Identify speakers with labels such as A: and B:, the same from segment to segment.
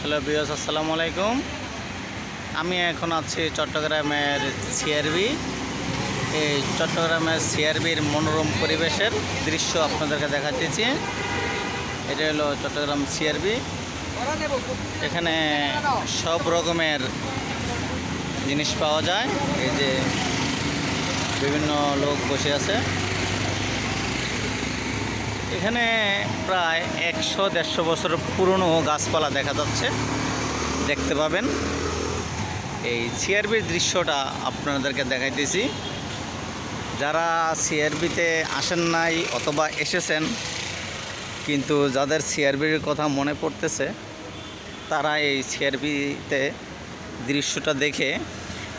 A: Hello viewers, আসসালামু আলাইকুম। আমি এখন আছি চট্টগ্রামের সিআরবি। এই চট্টগ্রামের সিআরবির মনোরম পরিবেশের দৃশ্য আপনাদেরকে দেখাতেছি। এটা হলো চট্টগ্রাম সিআরবি। এখানে সব রকমের জিনিস পাওয়া যায়। এই যে বিভিন্ন লোক বসে আছে। এখানে প্রায় 100-150 বছর পুরনো গাছপালা দেখা যাচ্ছে, দেখতে পাবেন। এই সিআরবির দৃশ্যটা আপনাদেরকে দেখাইতেছি। যারা সিআরবিতে আসেন নাই অথবা এসেছেন কিন্তু যাদের সিআরবির কথা মনে পড়তেছে, তারা এই সিআরবিতে দৃশ্যটা দেখে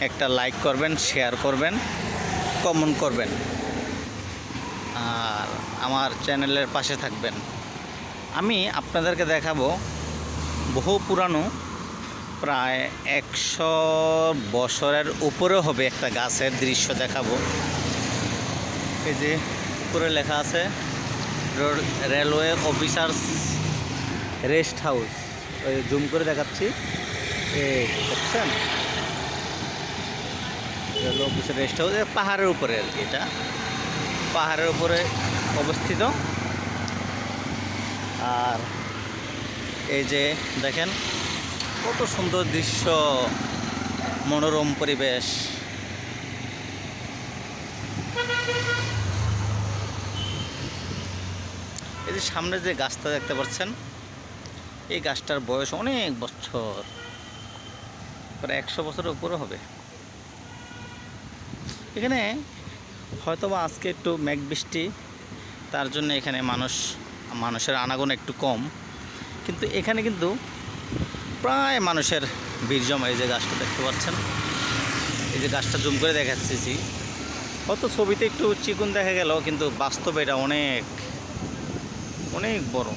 A: একটা লাইক করবেন, শেয়ার করবেন, কমেন্ট করবেন আর আমার চ্যানেলের পাশে থাকবেন। আমি আপনাদেরকে দেখাবো বহু পুরানো, প্রায় 100 বছরের উপরে হবে একটা গাছের দৃশ্য দেখাবো। এই যে উপরে লেখা আছে রেলওয়ে অফিসার্স রেস্ট হাউস। ওই জুম করে দেখাচ্ছি, এই দেখছেন রেলওয়ে অফিসার রেস্ট হাউস। পাহাড়ের উপরে আর কি, এটা পাহাড়ের উপরে অবস্থিত। আর এই যে দেখেন কত সুন্দর দৃশ্য, মনোরম পরিবেশ। এই যে সামনে যে গাছটা দেখতে পাচ্ছেন, এই গাছটার বয়স অনেক বছর, প্রায় 100 বছরের উপরে হবে। এখানে হয়তোবা আজকে একটু মেঘ বৃষ্টি, তার জন্য এখানে মানুষের আনাগোনা একটু কম, কিন্তু এখানে কিন্তু প্রায় মানুষের ভিড় জমা। এই যে গাছটা দেখতে পাচ্ছেন, এই যে গাছটা জুম করে দেখাচ্ছি। হয়তো ছবিতে একটু চিকন দেখা গেল, কিন্তু বাস্তবে এটা অনেক অনেক বড়।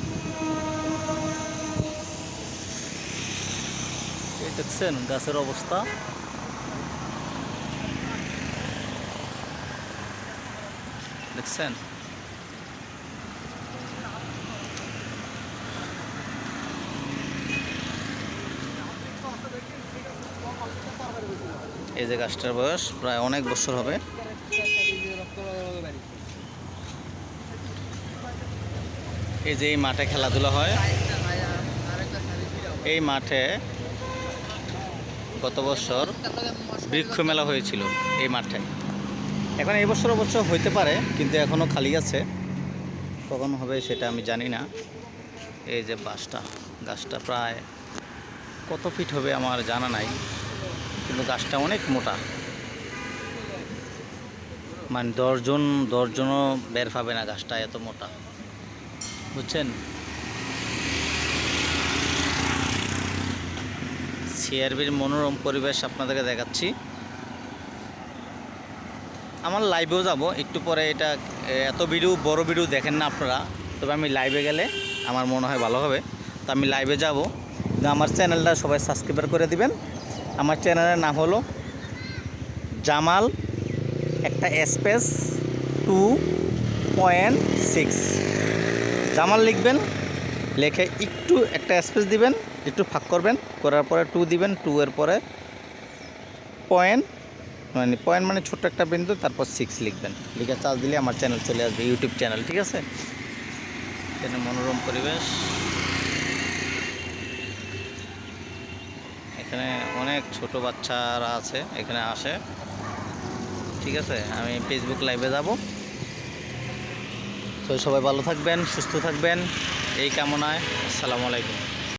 A: এই দেখছেন গাছের অবস্থা, দেখছেন। এই যে গাছটার বয়স প্রায় অনেক বছর হবে। এই যে এই মাঠে খেলাধুলা হয়। এই মাঠে গত বছর বৃক্ষ মেলা হয়েছিল এই মাঠে। এখন এই বছর অবশ্য হইতে পারে, কিন্তু এখনও খালি আছে। কখন হবে সেটা আমি জানি না। এই যে গাছটা প্রায় কত ফিট হবে আমার জানা নাই, কিন্তু গাছটা অনেক মোটা, মানে 10জনও বের পাবে না, গাছটা এত মোটা, বুঝছেন। সিআরবির মনোরম পরিবেশ আপনাদেরকে দেখাচ্ছি। আমার লাইভেও যাব একটু পরে। এটা এত বড় ভিডিও দেখেন না আপনারা, তবে আমি লাইভে গেলে আমার মনে হয় ভালো হবে। তো আমি লাইভে যাব। আমার চ্যানেলটা সবাই সাবস্ক্রাইব করে দিবেন। আমার চ্যানেলের নাম হলো জামাল, একটা স্পেস 2.6 জামাল লিখবেন, লেখে একটু একটা স্পেস দিবেন, একটু ফাঁক করবেন, করার পরে 2 দিবেন, 2 এর পরে পয়েন্ট মানে ছোট্ট একটা বিন্দু, তারপর 6 লিখবেন। লিখে চার্জ দিলে আমার চ্যানেল চলে আসবে, ইউটিউব চ্যানেল, ঠিক আছে। এখানে মনোরম পরিবেশ, এখানে অনেক ছোট বাচ্চারা আছে, এখানে আসে, ঠিক আছে। আমি ফেসবুক লাইভে যাব। তো সবাই ভালো থাকবেন, সুস্থ থাকবেন, এই কামনায়। আসসালামু আলাইকুম।